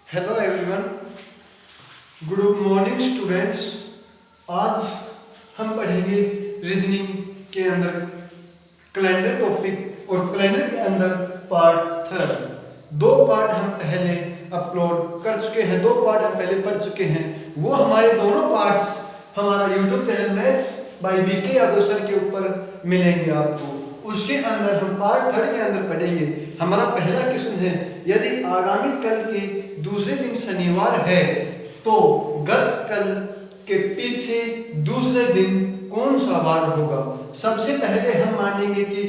Hello everyone, good morning students. आज हम पढ़ेंगे रीजनिंग के अंदर कैलेंडर टॉपिक और कैलेंडर के अंदर पार्ट थर्ड। दो पार्ट हम पहले अपलोड कर चुके हैं, दो पार्ट हम पहले पढ़ चुके हैं। वो हमारे दोनों पार्ट्स हमारा YouTube channel maths by BK Yadav sir के ऊपर मिलेंगे आपको। उसके अंदर हम पार्ट थर्ड के अंदर पढ़ेंगे। हमारा पहला क्वेश्चन है, यदि आगामी कल के दूसरे दिन शनिवार है तो गत कल के पीछे दूसरे दिन कौन सा वार होगा। सबसे पहले हम मानेंगे कि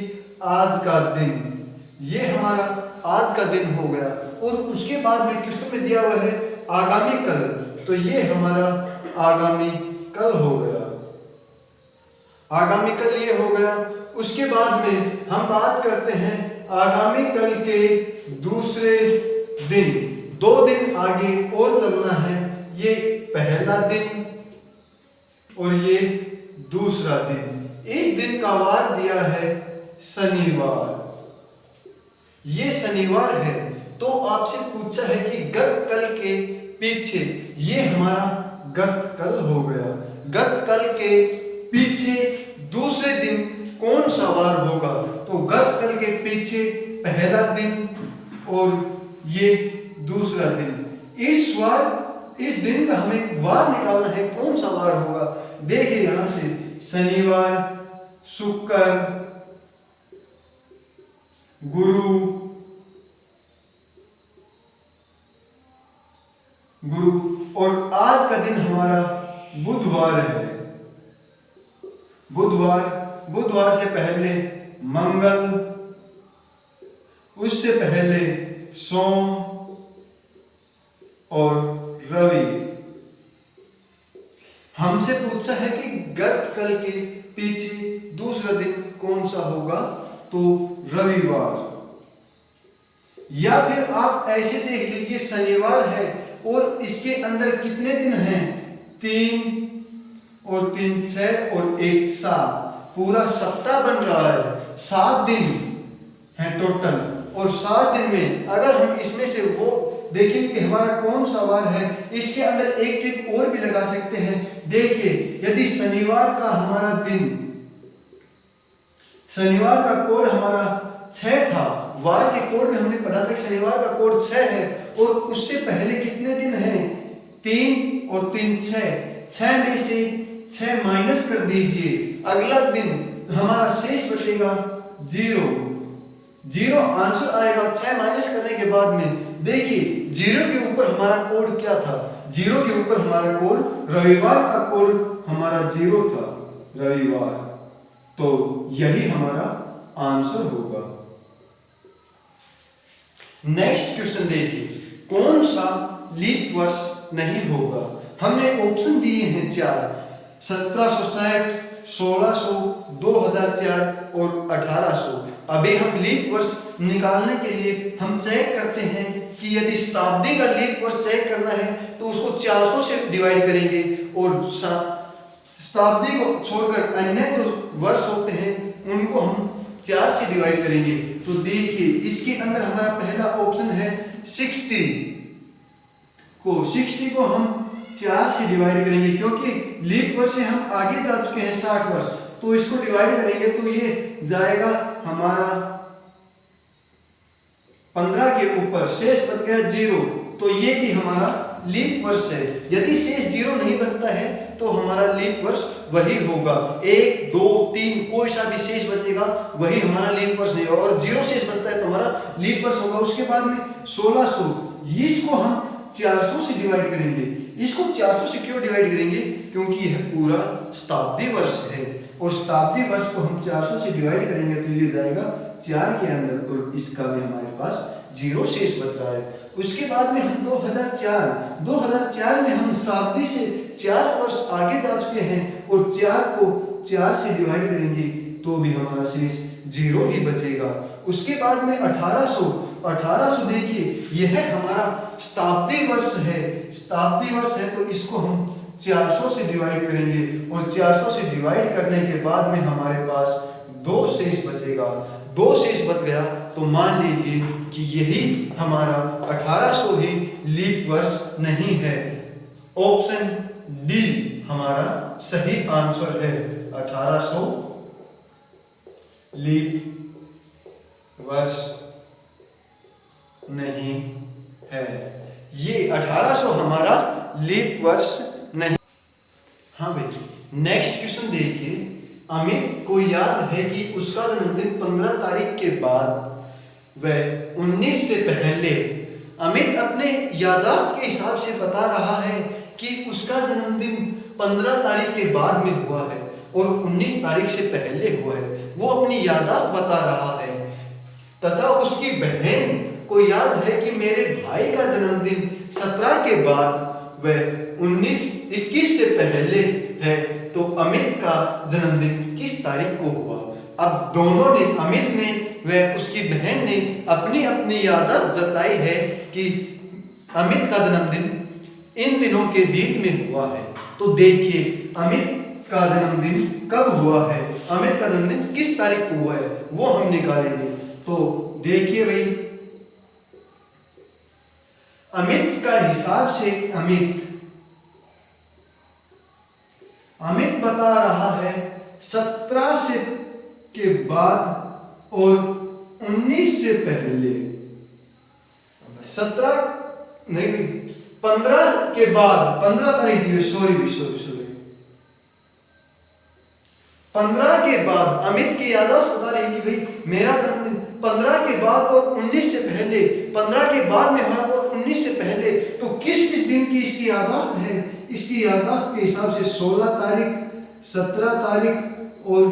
आज का दिन, ये हमारा आज का दिन हो गया, और उसके बाद में क्वेश्चन में दिया हुआ है आगामी कल, तो ये हमारा आगामी कल हो गया, आगामी कल ये हो गया। उसके बाद में हम बात करते हैं आगामी कल के दूसरे दिन, दो दिन आगे और चलना है। ये पहला दिन और ये दूसरा दिन। इस दिन का वार दिया है शनिवार, ये शनिवार है। तो आपसे पूछा है कि गत कल के पीछे, ये हमारा गत कल हो गया। गत कल के पीछे दूसरे दिन कौन सा वार होगा, तो गत कल के पीछे पहला दिन और ये दूसरा दिन। इस दिन का हमें वार निकालना है, कौन सा वार होगा। देखिए यहां से शनिवार, शुक्र, गुरु और आज का दिन हमारा बुधवार है। बुधवार से पहले मंगल, उससे पहले सोम और रवि। हमसे पूछा है कि गत कल के पीछे दूसरा दिन कौन सा होगा, तो रविवार। या फिर आप ऐसे देख लीजिए, शनिवार है और इसके अंदर कितने दिन हैं, 3 और 3 6 और 1 7, पूरा सप्ताह बन रहा है। 7 दिन है टोटल, और 7 दिन में अगर हम इसमें से वो देखेंगे कि हमारा कौन सा वार है, इसके अंदर एक ट्रिक और भी लगा सकते हैं। देखिए, यदि शनिवार का हमारा दिन, शनिवार का कोड हमारा 6 था, वार के कोड में हमने पढ़ा था कि शनिवार का कोड 6 है, और उससे पहले कितने दिन हैं, 3 और 3 6 में से 6 माइनस कर दीजिए, अगला दिन हमारा शेष बचेगा 0 आंसर आएगा। 6 माइनस करने के बाद में देखिए 0 के ऊपर हमारा कोड क्या था, 0 के ऊपर हमारा कोड रविवार का कोड हमारा 0 था, रविवार। तो यही हमारा आंसर होगा। नेक्स्ट क्वेश्चन देखिए, कौन सा लीप वर्ष नहीं होगा। हमने ऑप्शन दिए हैं 4, 1760, 1600, 2004 और 1800। अभी हम लीप वर्ष निकालने के लिए हम चेक करते हैं कि यदि शताब्दी का लीप वर्ष चेक करना है तो उसको 400 से डिवाइड करेंगे, और शताब्दी को छोड़कर अन्य जो वर्ष होते हैं उनको हम 4 से डिवाइड करेंगे। तो देखिए इसके अंदर हमारा पहला ऑप्शन है 60 को हम 4 से डिवाइड करेंगे, क्योंकि लीप वर्ष से हम आगे जा चुके हैं 60 वर्ष, तो इसको डिवाइड करेंगे तो ये जाएगा हमारा 15 के ऊपर, शेष बच गया 0, तो ये भी हमारा लीप वर्ष है। यदि शेष 0 नहीं बचता है तो हमारा लीप वर्ष वही होगा। 1 2 3 कोई सा भी शेष बचेगा वही हमारा लीप वर्ष नहीं होगा, और 0 शेष बचता है तो हमारा लीप वर्ष होगा। उसके बाद में 1600, इसको हम 400 से डिवाइड करेंगे। इसको 400 से क्यों डिवाइड करेंगे, क्योंकि यह पूरा शताब्दी वर्ष है, और शताब्दी वर्ष को हम 400 से डिवाइड करेंगे तो ये जाएगा 4 के अंदर, तो इसका भी हमारे पास 0 शेष बच रहा है। उसके बाद में हम 2004 में हम शताब्दी से 4 वर्ष आगे जा चुके हैं, और 4 को 4 से डिवाइड करेंगे तो भी हमारा शेष 0 ही बचेगा। उसके बाद में 1800 देखिए यह हमारा शताब्दी वर्ष है, तो इसको हम 400 से डिवाइड करेंगे, और 400 से डिवाइड करने के बाद में हमारे पास 2 शेष बचेगा। 2 शेष बच गया तो मान लीजिए कि यही हमारा 1800 ही लीप वर्ष नहीं है। ऑप्शन डी हमारा सही आंसर है, 1800 लीप वर्ष नहीं है। ये 1800 हमारा लीप वर्ष नहीं। हाँ भाई, नेक्स्ट क्वेश्चन देखिए। अमित को याद है कि उसका जन्मदिन 15 तारीख के बाद व 19 से पहले। अमित अपने याददाश्त के हिसाब से बता रहा है कि उसका जन्मदिन 15 तारीख के बाद में हुआ है और 19 तारीख से पहले हुआ है। वो अपनी याददाश्त बता रहा है तथा उसकी बहन को याद है कि मेरे भाई का जन्मदिन 17 के बाद व 21 से पहले है, तो अमित का जन्मदिन किस तारीख को हुआ। अब दोनों ने, अमित ने व उसकी बहन ने अपनी अपनी याददाश्त जताई है कि अमित का जन्मदिन इन दिनों के बीच में हुआ है। तो देखिए अमित का जन्मदिन कब हुआ है, अमित का जन्मदिन किस तारीख को हुआ है, वो हम निकालेंगे। तो देखिए भाई, अमित का हिसाब से अमित बता रहा है 17 से के बाद और 19 से पहले। 17 नहीं, 15 के बाद, 15 तारीख थी, सॉरी 15 के बाद अमित की याददाश्त बता रही है कि भाई मेरा जन्मदिन 15 के बाद और 19 से पहले, 15 के बाद में हुआ और 19 से पहले। तो किस किस दिन की इसकी याददाश्त है? इसकी याददाश्त के हिसाब से 16 तारीख, 17 तारीख और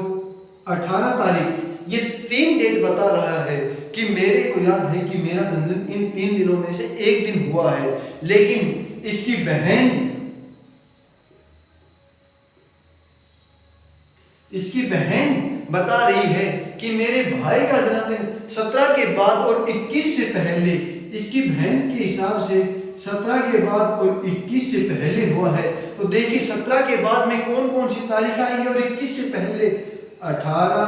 18 तारीख, ये 3 डेट बता रहा है कि मेरे को याद है कि मेरा जन्मदिन इन 3 दिनों में से एक दिन हुआ है। लेकिन इसकी बहन बता रही है कि मेरे भाई का जन्मदिन 17 के बाद और 21 से पहले। इसकी बहन के हिसाब से 17 के बाद और 21 से पहले हुआ है। तो देखिए 17 के बाद में कौन कौन सी तारीख आएंगी और 21 से पहले 18,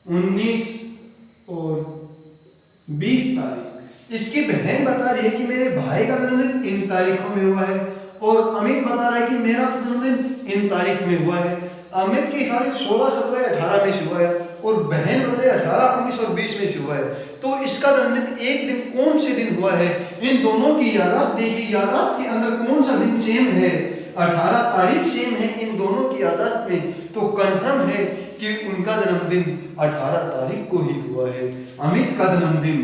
19 और 20 तारीख। इसकी बहन बता रही है कि मेरे भाई का जन्मदिन इन तारीखों में हुआ है और अमित बता रहा है कि मेरा तो जन्मदिन इन तारीख में हुआ है। अमित के हिसाब से 16, 17, 18 में से हुआ है और बहन बता रही है 18, 19 और 20 में से हुआ है। तो इसका जन्मदिन एक दिन कौन से दिन हुआ है? इन दोनों की याददाश्त देखिए, याददाश्त के अंदर कौन सा दिन सेम है? 18 तारीख सेम है इन दोनों की याददाश्त में। तो कंफर्म है कि उनका जन्मदिन 18 तारीख को ही हुआ है। अमित का जन्मदिन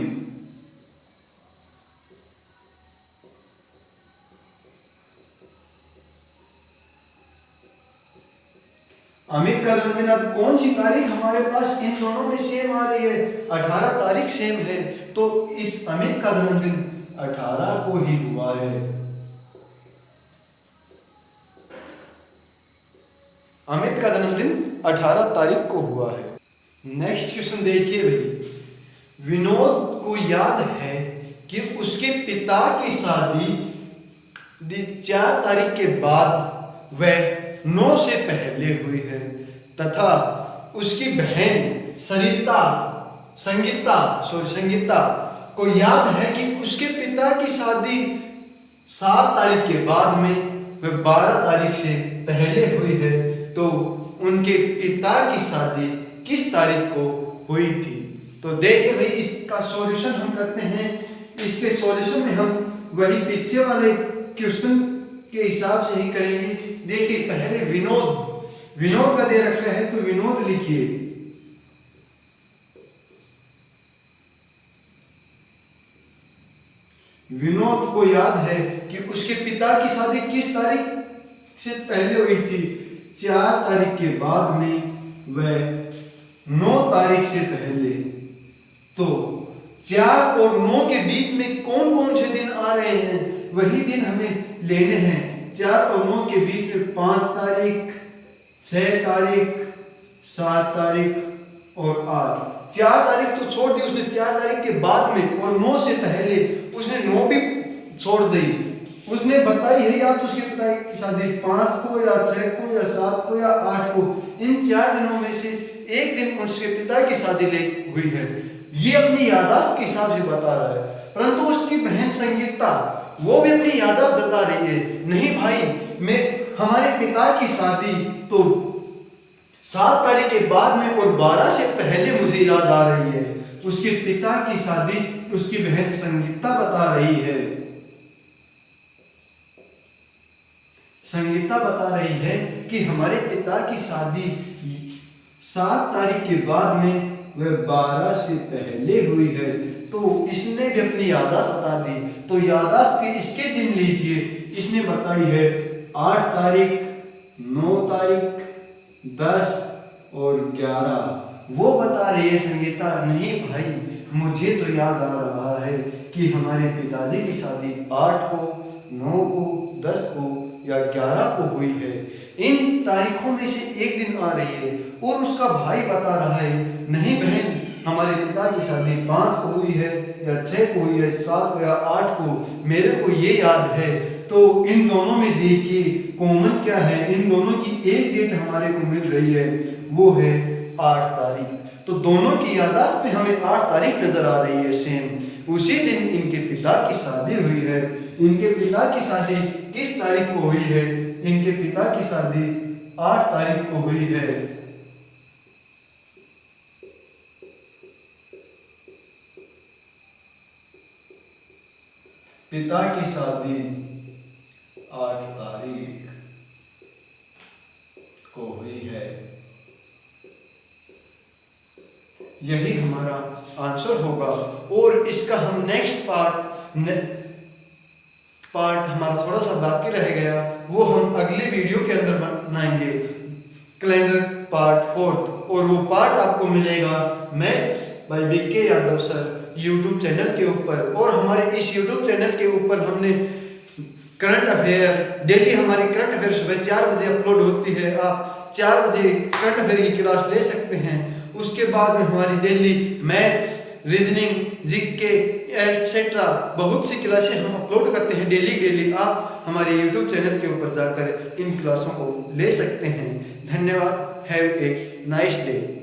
अब कौन सी तारीख हमारे पास इन दोनों में सेम आ रही है? 18 तारीख सेम है। तो इस अमित का जन्मदिन 18 को ही हुआ है। अमित का जन्मदिन 18 तारीख को हुआ है। नेक्स्ट क्वेश्चन देखिए भाई। विनोद को याद है कि उसके पिता की शादी 4 तारीख के बाद व 9 से पहले हुई है तथा उसकी बहन संगीता को याद है कि उसके पिता की शादी 7 तारीख के बाद में व 12 तारीख से पहले हुई है। तो उनके पिता की शादी किस तारीख को हुई थी? तो देखिए भाई, इसका सॉल्यूशन हम करते हैं। इसके सॉल्यूशन में हम वही पीछे वाले क्वेश्चन के हिसाब से ही करेंगे। देखिए पहले विनोद का दे रखा है तो विनोद लिखिए। विनोद को याद है कि उसके पिता की शादी किस तारीख से पहले हुई थी? 4 तारीख के बाद में व 9 तारीख से पहले। तो 4 और 9 के बीच में कौन कौन से दिन आ रहे हैं? वही दिन हमें लेने हैं। 4 और 9 के बीच में 5 तारीख, 6 तारीख, 7 तारीख और 8। 4 तारीख तो छोड़ दी उसने, 4 तारीख के बाद में और 9 से पहले उसने 9 भी छोड़ दी। उसने बताई है या तो उसके पिता की शादी 5 को या 6 को या 7 को या 8 को। इन 4 दिनों में से एक दिन उसके पिता की शादी हुई है, ये अपनी याददाश्त के हिसाब से बता रहा है। परंतु उसकी बहन संगीता वो भी अपनी याददाश्त बता रही है, नहीं भाई मैं हमारे पिता की शादी तो 7 तारीख के बाद में और 12 से पहले मुझे याद आ रही है। उसके पिता की शादी उसकी बहन संगीता बता रही है। संगीता बता रही है कि हमारे पिता की शादी 7 तारीख के बाद में वह 12 से पहले हुई है। तो इसने भी अपनी याददाश्त बता दी। तो याददाश्त के इसके दिन लीजिए, इसने बताई है 8 तारीख, 9 तारीख, 10 और 11। वो बता रही है संगीता, नहीं भाई मुझे तो याद आ रहा है कि हमारे पिताजी की शादी 8 को, 9 को, 10 को या 11 को हुई है। इन तारीखों में से एक दिन आ रही है। और उसका भाई बता रहा है, नहीं बहन हमारे पिता की शादी 5 को हुई है या 6 को हुई है, 7 को या 8 को, मेरे को ये याद है। तो इन दोनों में देखिए कॉमन क्या है, इन दोनों की एक डेट हमारे को मिल रही है, वो है 8 तारीख। तो दोनों की याददाश्त में हमें 8 तारीख नजर आ रही है सेम। उसी दिन इनके पिता की शादी हुई है। इनके पिता की शादी किस तारीख को हुई है? इनके पिता की शादी 8 तारीख को हुई है। पिता की शादी 8 तारीख को हुई है। यही हमारा आंसर होगा। और इसका हम नेक्स्ट पार्ट हमारा थोड़ा सा बाकी रह गया, वो हम अगले वीडियो के अंदर बनाएंगे, कैलेंडर पार्ट 4। और वो पार्ट आपको मिलेगा maths by BK Yadav sir YouTube channel के ऊपर। और हमारे इस यूट्यूब चैनल के ऊपर हमने करंट अफेयर, डेली हमारी करंट अफेयर सुबह 4 बजे अपलोड होती है। आप 4 बजे करंट अफेयर की क्लास ले सकते हैं। उसके बाद में हमारी daily maths, reasoning, GK etcetera बहुत सी क्लासें हम अपलोड करते हैं डेली। आप हमारे यूट्यूब चैनल के ऊपर जाकर इन क्लासों को ले सकते हैं। धन्यवाद। Have a nice day.